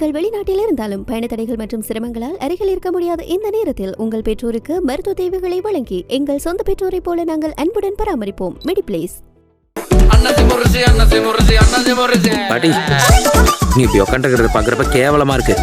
நீங்கள் வெளிநாட்டில் இருந்தாலும் பயண தடைகள் மற்றும் சிரமங்களால் அருகில் இருக்க முடியாத இந்த நேரத்தில் உங்கள் பெற்றோருக்கு மருத்துவ தேவைகளை வழங்கி எங்கள் சொந்த பெற்றோரை போல நாங்கள் அன்புடன் பராமரிப்போம். மெடிப்ளேஸ். பாட்டி, நீ இப்படி உட்காந்துக்கிறத பாக்குறப்ப கேவலமா இருக்கு.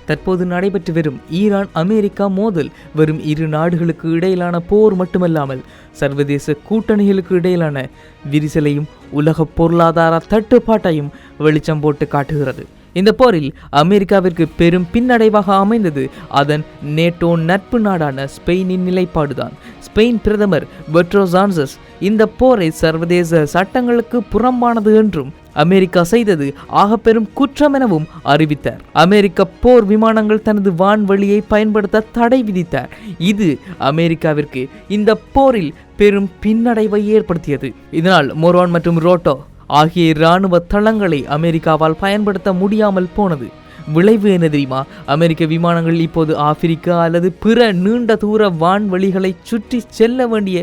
தற்போது நடைபெற்று வரும் ஈரான் அமெரிக்கா மோதல் வெறும் இரு நாடுகளுக்கு இடையிலான போர் மட்டுமல்லாமல் சர்வதேச கூட்டணிகளுக்கு இடையிலான விரிசலையும் உலக பொருளாதார தட்டுப்பாட்டையும் வெளிச்சம் போட்டு காட்டுகிறது. இந்த போரில் அமெரிக்காவிற்கு பெரும் பின்னடைவாக அமைந்தது அதன் நேட்டோ நட்பு நாடான ஸ்பெயினின் நிலைப்பாடுதான். ஸ்பெயின் பிரதமர் பெட்ரோ சான்சஸ் இந்த போரை சர்வதேச சட்டங்களுக்கு புறம்பானது என்றும் அமெரிக்கா செய்தது ஆகப்பெரும் குற்றம் எனவும் அறிவித்தார். அமெரிக்க போர் விமானங்கள் தனது வான்வெளியை பயன்படுத்த தடை விதித்தார். இது அமெரிக்காவிற்கு இந்த போரில் பெரும் பின்னடைவை ஏற்படுத்தியது. இதனால் மொரான் மற்றும் ரோட்டோ ஆகிய இராணுவ தளங்களை அமெரிக்காவால் பயன்படுத்த முடியாமல் போனது. விளைவு என்ன தெரியுமா? அமெரிக்க விமானங்கள் இப்போது ஆப்பிரிக்கா அல்லது பிற நீண்ட தூர வான்வெளிகளை சுற்றி செல்ல வேண்டிய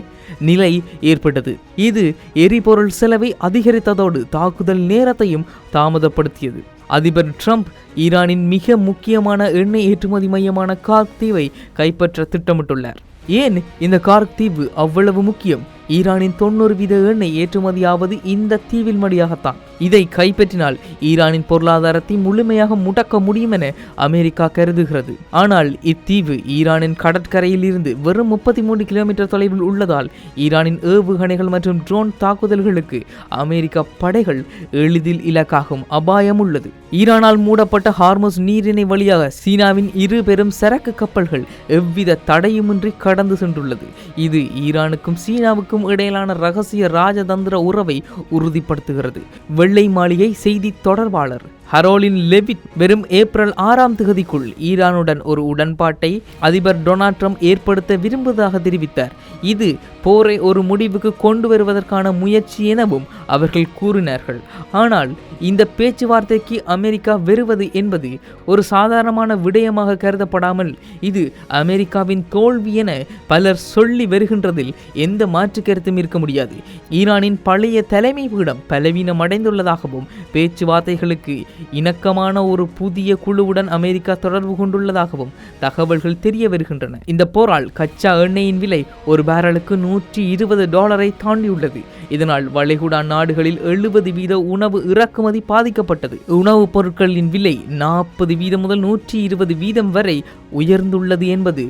நிலை ஏற்பட்டது. இது எரிபொருள் செலவை அதிகரித்ததோடு தாக்குதல் நேரத்தையும் தாமதப்படுத்தியது. அதிபர் ட்ரம்ப் ஈரானின் மிக முக்கியமான எண்ணெய் ஏற்றுமதி மையமான கார்க் தீவை கைப்பற்ற திட்டமிட்டுள்ளார். ஏன் இந்த கார்க் தீவு அவ்வளவு முக்கியம்? ஈரானின் 90% எண்ணெய் ஏற்றுமதியாவது இந்த தீவில் மடியாகத்தான். இதை கைப்பற்றினால் ஈரானின் பொருளாதாரத்தை முழுமையாக முடக்க முடியும் என அமெரிக்கா கருதுகிறது. ஆனால் இத்தீவு ஈரானின் கடற்கரையில் இருந்து வெறும் 33 கிலோமீட்டர் தொலைவில் உள்ளதால் ஈரானின் ஏவுகணைகள் மற்றும் ட்ரோன் தாக்குதல்களுக்கு அமெரிக்க படைகள் எளிதில் இலக்காகும் அபாயம் உள்ளது. ஈரானால் மூடப்பட்ட ஹார்முஸ் நீரிணை வழியாக சீனாவின் 2 பெரும் சரக்கு கப்பல்கள் எவ்வித தடையுமின்றி கடந்து சென்றுள்ளது. இது ஈரானுக்கும் சீனாவுக்கும் இடையிலான ரகசிய ராஜதந்திர உறவை உறுதிப்படுத்துகிறது. வெள்ளை மாளிகை செய்தி தொடர்பாளர் ஹரோலின் லெவிட் வெறும் ஏப்ரல் 6ஆம் தேதிக்குள் ஈரானுடன் ஒரு உடன்பாட்டை அதிபர் டொனால்ட் ட்ரம்ப் ஏற்படுத்த விரும்புவதாக தெரிவித்தார். இது போரை ஒரு முடிவுக்கு கொண்டு வருவதற்கான முயற்சி எனவும் அவர்கள் கூறினார்கள். ஆனால் இந்த பேச்சுவார்த்தைக்கு அமெரிக்கா வருவது என்பது ஒரு சாதாரணமான விடயமாக கருதப்படாமல் இது அமெரிக்காவின் தோல்வி என பலர் சொல்லி வருகின்றதில் எந்த மாற்று கருத்தும் இருக்க முடியாது. ஈரானின் பழைய தலைமை பீடம் பலவீனம் அடைந்துள்ளதாகவும் பேச்சுவார்த்தைகளுக்கு இணக்கமான ஒரு புதிய குழுவுடன் அமெரிக்கா தொடர்பு கொண்டுள்ளதாகவும் தகவல்கள் தெரிய வருகின்றன. இந்த போரால் கச்சா எண்ணெயின் விலை ஒரு பேரலுக்கு $120 தாண்டியுள்ளது. இதனால் வளைகுடா நாடுகளில் 70% உணவு இறக்குமதி பாதிக்கப்பட்டது. உணவுப் பொருட்களின் விலை 40% முதல் 120% வரை உயர்ந்துள்ளது என்பது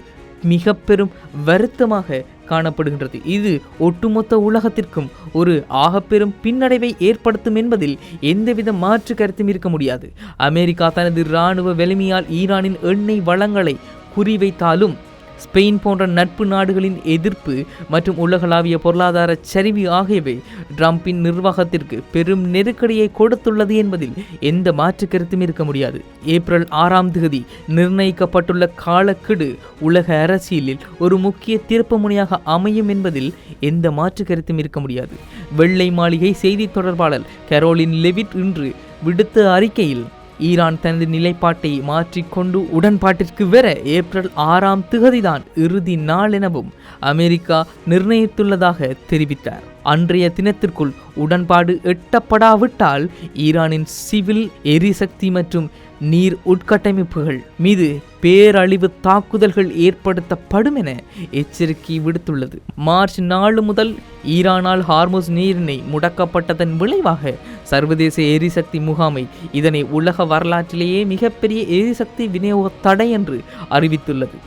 மிக பெரும் வருத்தமாக காணப்படுகின்றது. இது ஒட்டுமொத்த உலகத்திற்கும் ஒரு ஆகப்பெரும் பின்னடைவை ஏற்படுத்தும் என்பதில் எந்தவித மாற்று கருத்தும் இருக்க முடியாது. அமெரிக்கா தனது இராணுவ வலிமையால் ஈரானின் எண்ணெய் வளங்களை குறிவைத்தாலும் ஸ்பெயின் போன்ற நட்பு நாடுகளின் எதிர்ப்பு மற்றும் உலகளாவிய பொருளாதார சரிவு ஆகியவை ட்ரம்பின் நிர்வாகத்திற்கு பெரும் நெருக்கடியை கொடுத்துள்ளது என்பதில் எந்த மாற்று கருத்தும் இருக்க முடியாது. ஏப்ரல் 6ஆம் தேதி நிர்ணயிக்கப்பட்டுள்ள காலக்கெடு உலக அரசியலில் ஒரு முக்கிய திருப்புமுனையாக அமையும் என்பதில் எந்த மாற்று கருத்தும் இருக்க முடியாது. வெள்ளை மாளிகை செய்தி தொடர்பாளர் கரோலின் லெவிட் இன்று விடுத்த அறிக்கையில் ஈரான் தனது நிலைப்பாட்டை மாற்றிக்கொண்டு உடன்பாட்டிற்கு வர ஏப்ரல் 6ஆம் தேதிதான் இறுதி நாள் எனவும் அமெரிக்கா நிர்ணயித்துள்ளதாக தெரிவித்தார். அன்றைய தினத்திற்குள் உடன்பாடு எட்டப்படாவிட்டால் ஈரானின் சிவில் எரிசக்தி மற்றும் நீர் உட்கட்டமைப்புகள் மீது பேரழிவு தாக்குதல்கள் ஏற்படுத்தப்படும் என எச்சரிக்கை விடுத்துள்ளது. மார்ச் 4 முதல் ஈரானால் ஹார்முஸ் நீரிணை முடக்கப்பட்டதன் விளைவாக சர்வதேச எரிசக்தி முகாமை இதனை உலக வரலாற்றிலேயே மிகப்பெரிய எரிசக்தி விநியோக தடை என்று அறிவித்துள்ளது.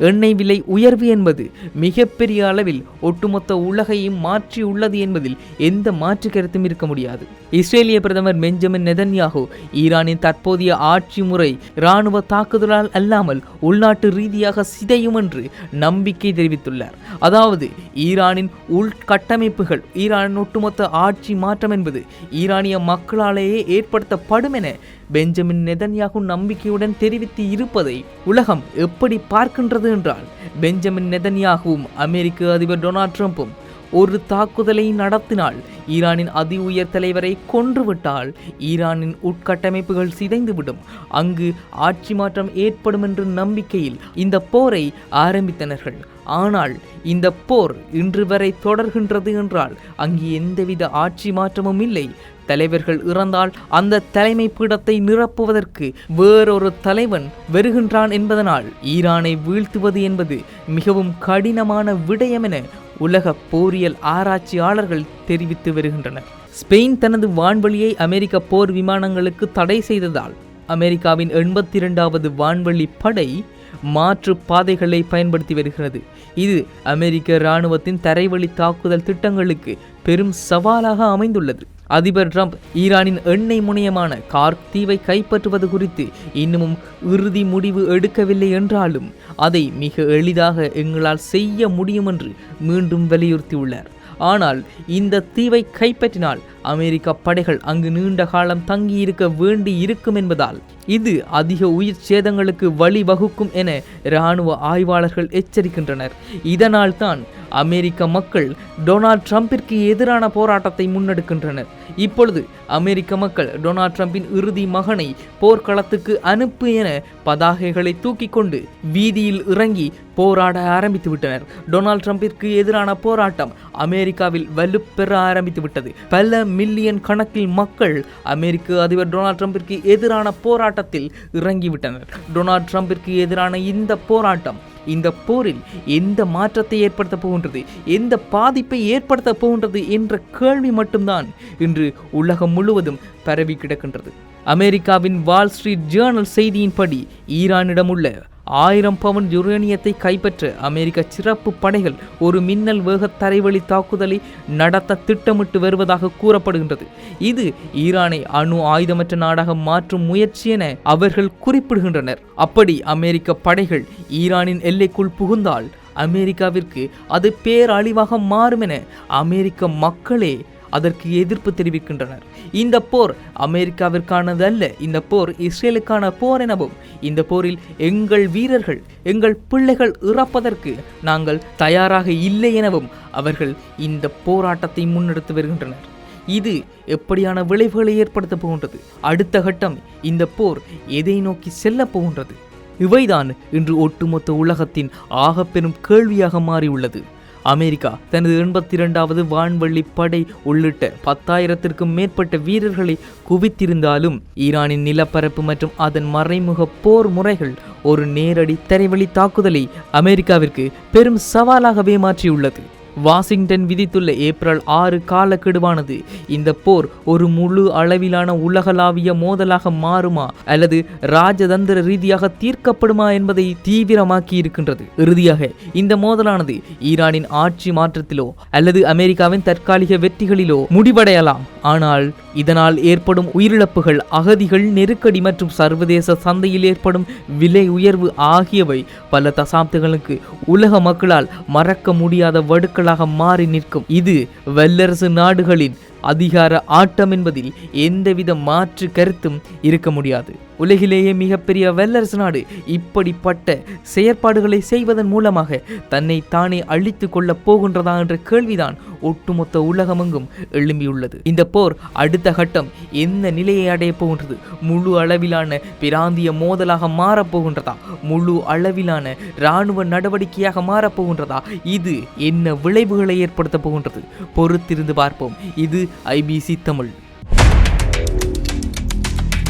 எண்ணெய் விலை உயர்வு என்பது மிகப்பெரிய அளவில் ஒட்டுமொத்த உலகையும் மாற்றி உள்ளது என்பதில் எந்த மாற்று கருத்தும் இருக்க முடியாது. இஸ்ரேலிய பிரதமர் பெஞ்சமின் நெதன்யாகு ஈரானின் தற்போதைய ஆட்சி முறை இராணுவ தாக்குதலால் அல்லாமல் உள்நாட்டு ரீதியாக சிதையும் என்று நம்பிக்கை தெரிவித்துள்ளார். அதாவது ஈரானின் உள்கட்டமைப்புகள் ஈரானின் ஒட்டுமொத்த ஆட்சி மாற்றம் என்பது ஈரானிய மக்களாலேயே ஏற்படுத்தப்படும் என பெஞ்சமின் நெதன்யாகு நம்பிக்கையுடன் தெரிவித்து இருப்பதை உலகம் எப்படி பார்க்கின்றது என்றால், பெஞ்சமின் நெதன்யாகுவும் அமெரிக்க அதிபர் டொனால்ட் ட்ரம்பும் ஒரு தாக்குதலை நடத்தினால், ஈரானின் அதி உயர் தலைவரை கொன்றுவிட்டால் ஈரானின் உட்கட்டமைப்புகள் சிதைந்துவிடும், அங்கு ஆட்சி மாற்றம் ஏற்படும் என்ற நம்பிக்கையில் இந்த போரை ஆரம்பித்தனர்கள். ஆனால் இந்த போர் இன்று வரை தொடர்கின்றது என்றால் அங்கு எந்தவித ஆட்சி மாற்றமும் இல்லை. தலைவர்கள் இறந்தால் அந்த தலைமை பீடத்தை நிரப்புவதற்கு வேறொரு தலைவன் வருகின்றான் என்பதனால் ஈரானை வீழ்த்துவது என்பது மிகவும் கடினமான விடயம் என உலக போரியல் ஆராய்ச்சியாளர்கள் தெரிவித்து வருகின்றனர். ஸ்பெயின் தனது வான்வெளியை அமெரிக்க போர் விமானங்களுக்கு தடை செய்ததால் அமெரிக்காவின் 82வது வான்வெளி படை மாற்று பாதைகளை பயன்படுத்தி வருகிறது. இது அமெரிக்க இராணுவத்தின் தரைவழி தாக்குதல் திட்டங்களுக்கு பெரும் சவாலாக அமைந்துள்ளது. அதிபர் ட்ரம்ப் ஈரானின் எண்ணெய் முனையமான கார்க் தீவை கைப்பற்றுவது குறித்து இன்னமும் இறுதி முடிவு எடுக்கவில்லை என்றாலும் அதை மிக எளிதாக எங்களால் செய்ய முடியும் என்று மீண்டும் வலியுறுத்தியுள்ளார். ஆனால் இந்த தீவை கைப்பற்றினால் அமெரிக்க படைகள் அங்கு நீண்ட காலம் தங்கியிருக்க வேண்டி இருக்கும் என்பதால் இது அதிக உயிர் சேதங்களுக்கு வழிவகுக்கும் என இராணுவ ஆய்வாளர்கள் எச்சரிக்கின்றனர். இதனால் தான் அமெரிக்க மக்கள் டொனால்ட் ட்ரம்பிற்கு எதிரான போராட்டத்தை முன்னெடுக்கின்றனர். இப்பொழுது அமெரிக்க மக்கள் டொனால்ட் ட்ரம்பின் இறுதி மகனை போர்க்களத்துக்கு அனுப்பு என பதாகைகளை தூக்கி கொண்டு வீதியில் இறங்கி போராட ஆரம்பித்து விட்டனர். டொனால்ட் ட்ரம்பிற்கு எதிரான போராட்டம் அமெரிக்காவில் வலுப்பெற ஆரம்பித்து விட்டது. பல மில்லியன் கணக்கில் மக்கள் அமெரிக்க அதிபர் டொனால்ட் ட்ரம்பிற்கு எதிரான போராட்டத்தில் இறங்கிவிட்டனர். டொனால்ட் ட்ரம்பிற்கு எதிரான இந்த போராட்டம் இந்த போரில் எந்த மாற்றத்தை ஏற்படுத்த போகின்றது, எந்த பாதிப்பை ஏற்படுத்த போகின்றது என்ற கேள்வி மட்டும்தான் இன்று உலகம் முழுவதும் பரவி கிடக்கின்றது. அமெரிக்காவின் வால் ஸ்ட்ரீட் ஜேர்னல் செய்தியின்படி ஈரானிடம் உள்ள 1000 பவுன் யுரேனியத்தை கைப்பற்ற அமெரிக்க சிறப்பு படைகள் ஒரு மின்னல் வேக தரைவழி தாக்குதலை நடத்த திட்டமிட்டு வருவதாக கூறப்படுகின்றது. இது ஈரானை அணு ஆயுதமற்ற நாடாக மாற்றும் முயற்சி என அவர்கள் குறிப்பிடுகின்றனர். அப்படி அமெரிக்க படைகள் ஈரானின் எல்லைக்குள் புகுந்தால் அமெரிக்காவிற்கு அது பேரழிவாக மாறும் என அமெரிக்க மக்களே அதற்கு எதிர்ப்பு தெரிவிக்கின்றனர். இந்த போர் அமெரிக்காவிற்கானது அல்ல, இந்த போர் இஸ்ரேலுக்கான போர் எனவும் இந்த போரில் எங்கள் வீரர்கள் எங்கள் பிள்ளைகள் இறப்பதற்கு நாங்கள் தயாராக இல்லை எனவும் அவர்கள் இந்த போராட்டத்தை முன்னெடுத்து வருகின்றனர். இது எப்படியான விளைவுகளை ஏற்படுத்த போகின்றது? அடுத்த கட்டம் இந்த போர் எதை நோக்கி செல்ல போகின்றது? இவைதான் இன்று ஒட்டுமொத்த உலகத்தின் ஆகப்பெரும் கேள்வியாக மாறியுள்ளது. அமெரிக்கா தனது 82வது வான்வெளி படை உள்ளிட்ட 10,000த்திற்கும் மேற்பட்ட வீரர்களை குவித்திருந்தாலும் ஈரானின் நிலப்பரப்பு மற்றும் அதன் மறைமுக போர் முறைகள் ஒரு நேரடி தரைவழி தாக்குதலை அமெரிக்காவிற்கு பெரும் சவாலாகவே மாற்றியுள்ளது. வாஷிங்டன் விதித்துள்ள ஏப்ரல் 6 காலக்கெடுவானது இந்த போர் ஒரு முழு அளவிலான உலகளாவிய மோதலாக மாறுமா அல்லது ராஜதந்திர ரீதியாக தீர்க்கப்படுமா என்பதை தீவிரமாக்கி இருக்கின்றது. இறுதியாக இந்த மோதலானது ஈரானின் ஆட்சி மாற்றத்திலோ அல்லது அமெரிக்காவின் தற்காலிக வெற்றிகளிலோ முடிவடையலாம். ஆனால் இதனால் ஏற்படும் உயிரிழப்புகள், அகதிகள், நெருக்கடி மற்றும் சர்வதேச சந்தையில் ஏற்படும் விலை உயர்வு ஆகியவை பல தசாப்தங்களுக்கு உலக மக்களால் மறக்க முடியாத வடுக்கள் மாறி நிற்கும். இது வல்லரசு நாடுகளின் அதிகார ஆட்டம் என்பதில் எந்தவித மாற்று கருத்தும் இருக்க முடியாது. உலகிலேயே மிகப்பெரிய வல்லரசு நாடு இப்படிப்பட்ட செயற்பாடுகளை செய்வதன் மூலமாக தன்னை தானே அழித்து கொள்ள போகின்றதா என்ற கேள்விதான் ஒட்டுமொத்த உலகமெங்கும் எழும்பியுள்ளது. இந்த போர் அடுத்த கட்டம் எந்த நிலையை அடைய போகின்றது? முழு அளவிலான பிராந்திய மோதலாக மாறப்போகின்றதா? முழு அளவிலான இராணுவ நடவடிக்கையாக மாறப்போகின்றதா? இது என்ன விளைவுகளை ஏற்படுத்த போகின்றது? பொறுத்திருந்து பார்ப்போம். இது IBC தமிழ்.